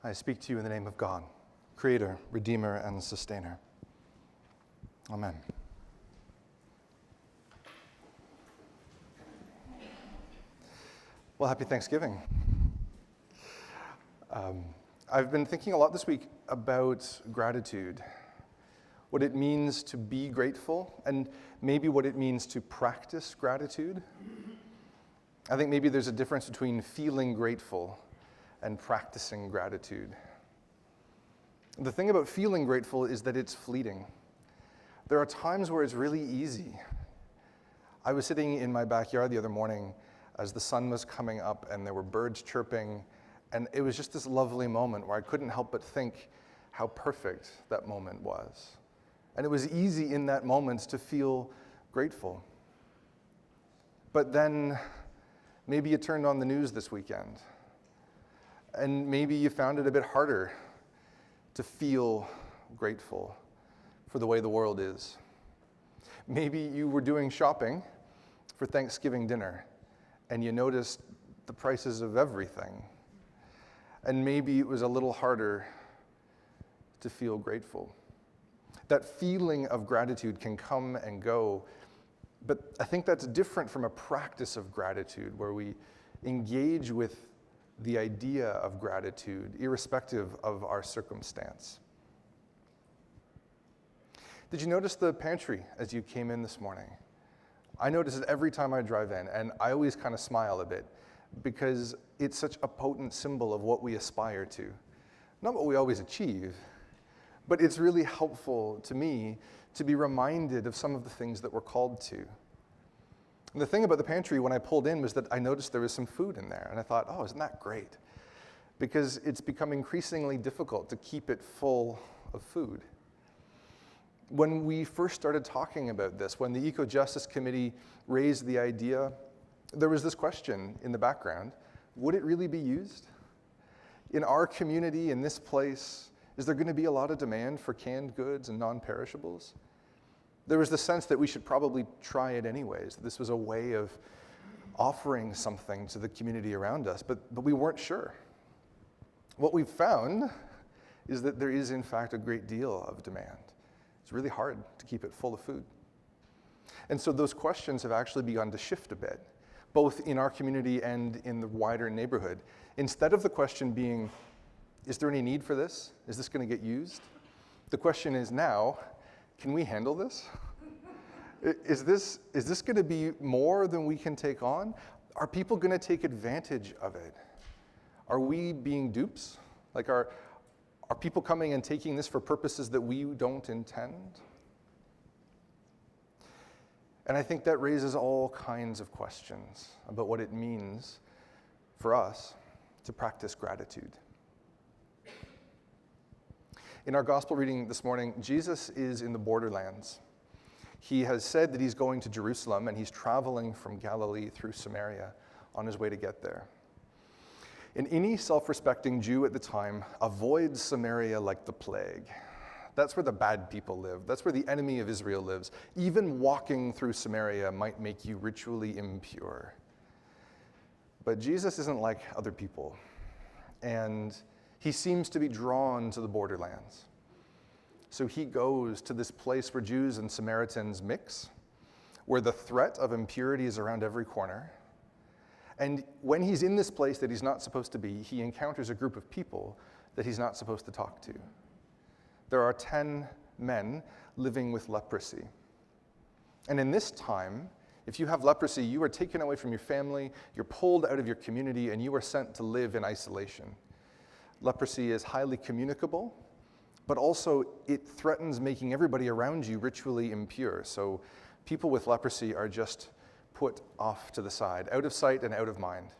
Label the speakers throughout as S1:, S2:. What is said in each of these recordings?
S1: I speak to you in the name of God, Creator, Redeemer, and Sustainer. Amen. Well, happy Thanksgiving. I've been thinking a lot this week about gratitude, what it means to be grateful, and maybe what it means to practice gratitude. I think maybe there's a difference between feeling grateful and practicing gratitude. The thing about feeling grateful is that it's fleeting. There are times where it's really easy. I was sitting in my backyard the other morning as the sun was coming up and there were birds chirping, and it was just this lovely moment where I couldn't help but think how perfect that moment was. And it was easy in that moment to feel grateful. But then maybe you turned on the news this weekend, and maybe you found it a bit harder to feel grateful for the way the world is. Maybe you were doing shopping for Thanksgiving dinner, and you noticed the prices of everything. And maybe it was a little harder to feel grateful. That feeling of gratitude can come and go, but I think that's different from a practice of gratitude where we engage with the idea of gratitude, irrespective of our circumstance. Did you notice the pantry as you came in this morning? I notice it every time I drive in, and I always kind of smile a bit because it's such a potent symbol of what we aspire to. Not what we always achieve, but it's really helpful to me to be reminded of some of the things that we're called to. And the thing about the pantry when I pulled in was that I noticed there was some food in there, and I thought, oh, isn't that great? Because it's become increasingly difficult to keep it full of food. When we first started talking about this, when the Eco-Justice Committee raised the idea, there was this question in the background: would it really be used? In our community, in this place, is there going to be a lot of demand for canned goods and non-perishables? There was the sense that we should probably try it anyways. This was a way of offering something to the community around us, but we weren't sure. What we've found is that there is, in fact, a great deal of demand. It's really hard to keep it full of food. And so those questions have actually begun to shift a bit, both in our community and in the wider neighborhood. Instead of the question being, is there any need for this? Is this going to get used? The question is now, can we handle this? Is this going to be more than we can take on? Are people going to take advantage of it? Are we being dupes? Like, are people coming and taking this for purposes that we don't intend? And I think that raises all kinds of questions about what it means for us to practice gratitude. In our gospel reading this morning, Jesus is in the borderlands. He has said that he's going to Jerusalem, and he's traveling from Galilee through Samaria on his way to get there. And any self-respecting Jew at the time avoids Samaria like the plague. That's where the bad people live. That's where the enemy of Israel lives. Even walking through Samaria might make you ritually impure. But Jesus isn't like other people, and he seems to be drawn to the borderlands. So he goes to this place where Jews and Samaritans mix, where the threat of impurity is around every corner. And when he's in this place that he's not supposed to be, he encounters a group of people that he's not supposed to talk to. There are 10 men living with leprosy. And in this time, if you have leprosy, you are taken away from your family, you're pulled out of your community, and you are sent to live in isolation. Leprosy is highly communicable, but also it threatens making everybody around you ritually impure. So people with leprosy are just put off to the side, out of sight and out of mind.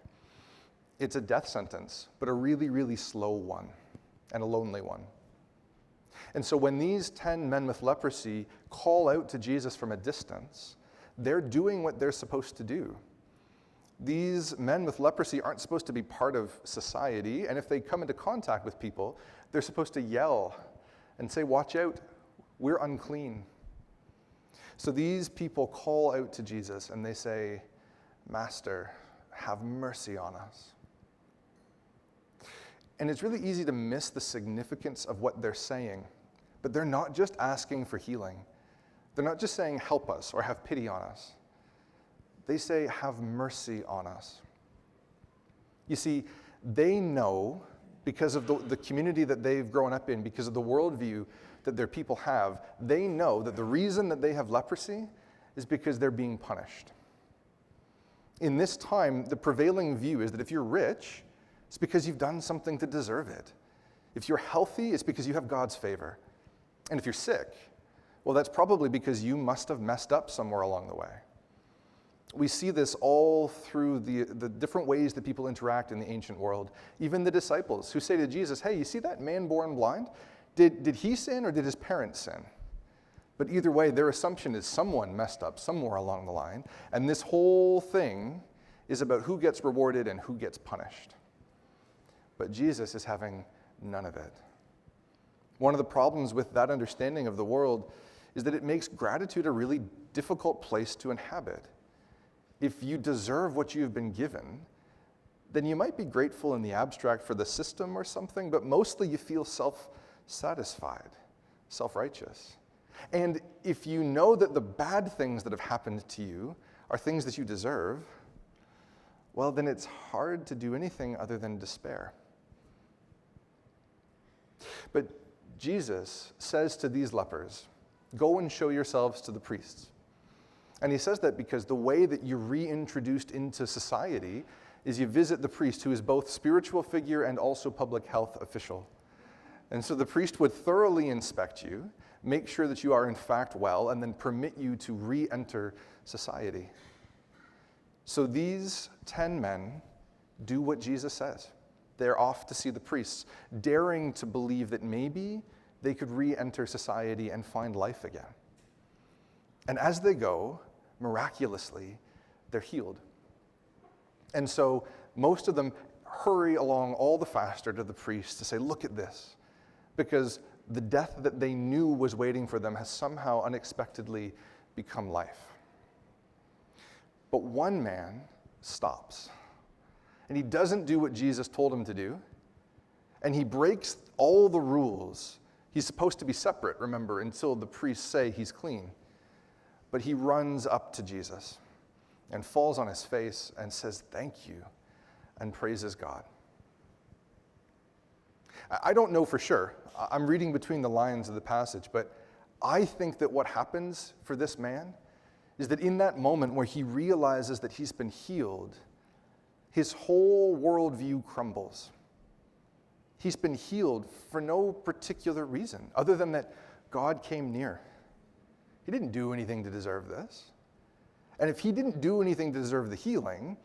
S1: It's a death sentence, but a really, really slow one and a lonely one. And so when these 10 men with leprosy call out to Jesus from a distance, they're doing what they're supposed to do. These men with leprosy aren't supposed to be part of society, and if they come into contact with people, they're supposed to yell and say, "Watch out, we're unclean." So these people call out to Jesus and they say, "Master, have mercy on us." And it's really easy to miss the significance of what they're saying. But they're not just asking for healing. They're not just saying, help us or have pity on us. They say, have mercy on us. You see, they know, because of the community that they've grown up in, because of the worldview that their people have, they know that the reason that they have leprosy is because they're being punished. In this time, the prevailing view is that if you're rich, it's because you've done something to deserve it. If you're healthy, it's because you have God's favor. And if you're sick, well, that's probably because you must have messed up somewhere along the way. We see this all through the different ways that people interact in the ancient world. Even the disciples who say to Jesus, hey, you see that man born blind? Did he sin or did his parents sin? But either way, their assumption is someone messed up somewhere along the line, and this whole thing is about who gets rewarded and who gets punished. But Jesus is having none of it. One of the problems with that understanding of the world is that it makes gratitude a really difficult place to inhabit. If you deserve what you've been given, then you might be grateful in the abstract for the system or something, but mostly you feel self-satisfied, self-righteous. And if you know that the bad things that have happened to you are things that you deserve, well, then it's hard to do anything other than despair. But Jesus says to these lepers, go and show yourselves to the priests. And he says that because the way that you're reintroduced into society is you visit the priest, who is both spiritual figure and also public health official. And so the priest would thoroughly inspect you, make sure that you are in fact well, and then permit you to re-enter society. So these 10 men do what Jesus says. They're off to see the priests, daring to believe that maybe they could re-enter society and find life again. And as they go, miraculously, they're healed. And so most of them hurry along all the faster to the priest to say, look at this, because the death that they knew was waiting for them has somehow unexpectedly become life. But one man stops, and he doesn't do what Jesus told him to do, and he breaks all the rules. He's supposed to be separate, remember, until the priests say he's clean. But he runs up to Jesus and falls on his face and says, thank you, and praises God. I don't know for sure. I'm reading between the lines of the passage, but I think that what happens for this man is that in that moment where he realizes that he's been healed, his whole worldview crumbles. He's been healed for no particular reason other than that God came near. He didn't do anything to deserve this. And if he didn't do anything to deserve the healing,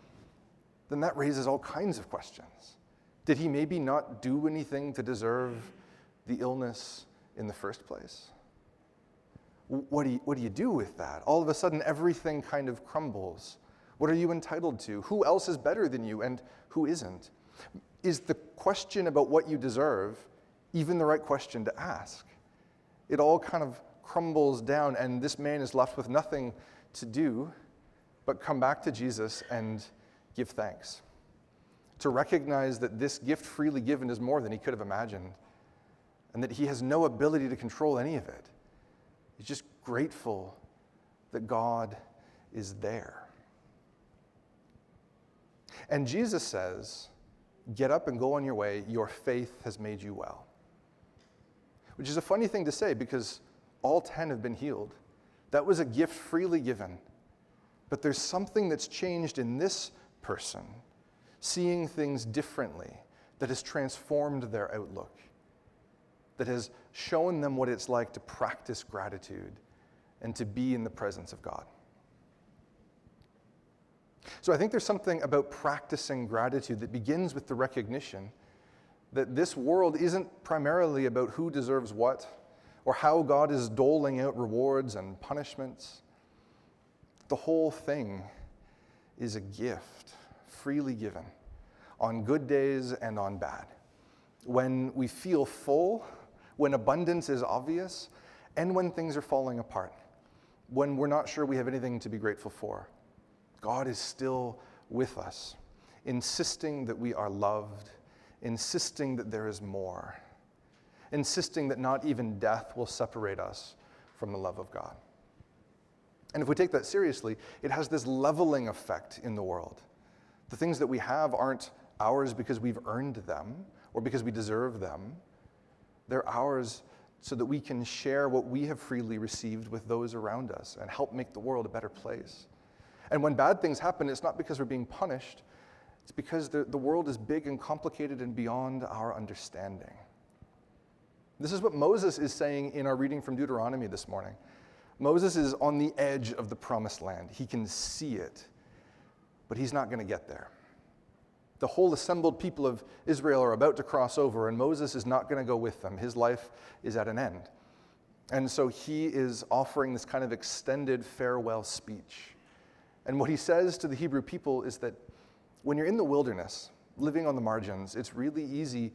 S1: then that raises all kinds of questions. Did he maybe not do anything to deserve the illness in the first place? What do you do with that? All of a sudden, everything kind of crumbles. What are you entitled to? Who else is better than you and who isn't? Is the question about what you deserve even the right question to ask? It all kind of crumbles down, and this man is left with nothing to do but come back to Jesus and give thanks. To recognize that this gift freely given is more than he could have imagined, and that he has no ability to control any of it. He's just grateful that God is there. And Jesus says, get up and go on your way. Your faith has made you well. Which is a funny thing to say because all 10 have been healed. That was a gift freely given. But there's something that's changed in this person, seeing things differently, that has transformed their outlook, that has shown them what it's like to practice gratitude and to be in the presence of God. So I think there's something about practicing gratitude that begins with the recognition that this world isn't primarily about who deserves what or how God is doling out rewards and punishments. The whole thing is a gift freely given on good days and on bad. When we feel full, when abundance is obvious, and when things are falling apart, when we're not sure we have anything to be grateful for, God is still with us, insisting that we are loved, insisting that there is more, insisting that not even death will separate us from the love of God. And if we take that seriously, it has this leveling effect in the world. The things that we have aren't ours because we've earned them or because we deserve them. They're ours so that we can share what we have freely received with those around us and help make the world a better place. And when bad things happen, it's not because we're being punished. It's because the world is big and complicated and beyond our understanding. This is what Moses is saying in our reading from Deuteronomy this morning. Moses is on the edge of the promised land. He can see it, but he's not going to get there. The whole assembled people of Israel are about to cross over, and Moses is not going to go with them. His life is at an end. And so he is offering this kind of extended farewell speech. And what he says to the Hebrew people is that when you're in the wilderness, living on the margins, it's really easy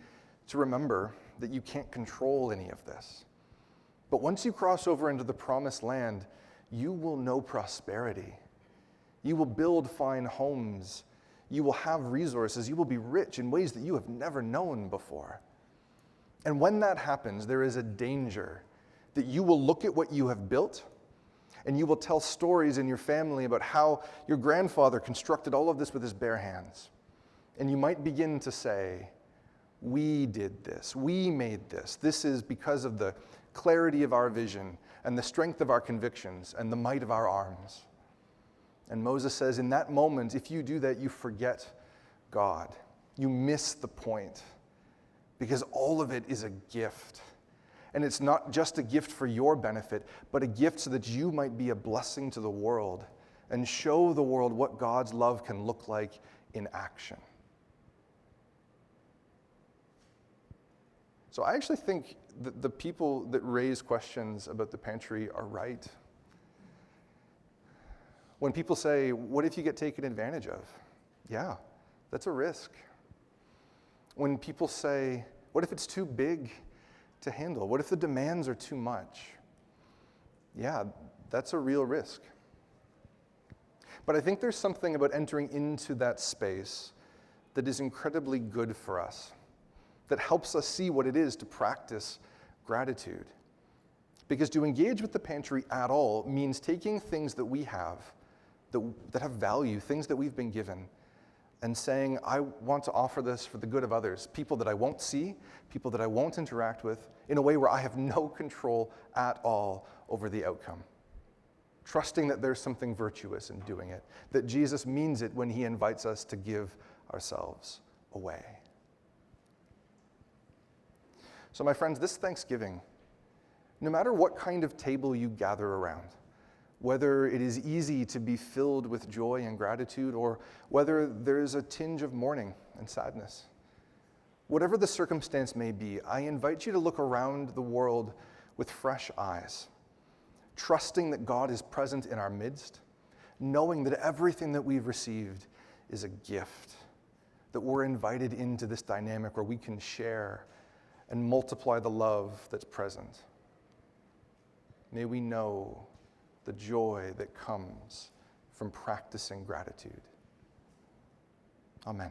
S1: to remember that you can't control any of this. But once you cross over into the promised land, you will know prosperity. You will build fine homes. You will have resources. You will be rich in ways that you have never known before. And when that happens, there is a danger that you will look at what you have built and you will tell stories in your family about how your grandfather constructed all of this with his bare hands. And you might begin to say, we did this, we made this. This is because of the clarity of our vision and the strength of our convictions and the might of our arms. And Moses says, in that moment, if you do that, you forget God. You miss the point because all of it is a gift. And it's not just a gift for your benefit, but a gift so that you might be a blessing to the world and show the world what God's love can look like in action. So I actually think that the people that raise questions about the pantry are right. When people say, what if you get taken advantage of? Yeah, that's a risk. When people say, what if it's too big to handle? What if the demands are too much? Yeah, that's a real risk. But I think there's something about entering into that space that is incredibly good for us, that helps us see what it is to practice gratitude. Because to engage with the pantry at all means taking things that we have, that have value, things that we've been given, and saying, I want to offer this for the good of others, people that I won't see, people that I won't interact with, in a way where I have no control at all over the outcome. Trusting that there's something virtuous in doing it, that Jesus means it when he invites us to give ourselves away. So my friends, this Thanksgiving, no matter what kind of table you gather around, whether it is easy to be filled with joy and gratitude, or whether there is a tinge of mourning and sadness, whatever the circumstance may be, I invite you to look around the world with fresh eyes, trusting that God is present in our midst, knowing that everything that we've received is a gift, that we're invited into this dynamic where we can share and multiply the love that's present. May we know the joy that comes from practicing gratitude. Amen.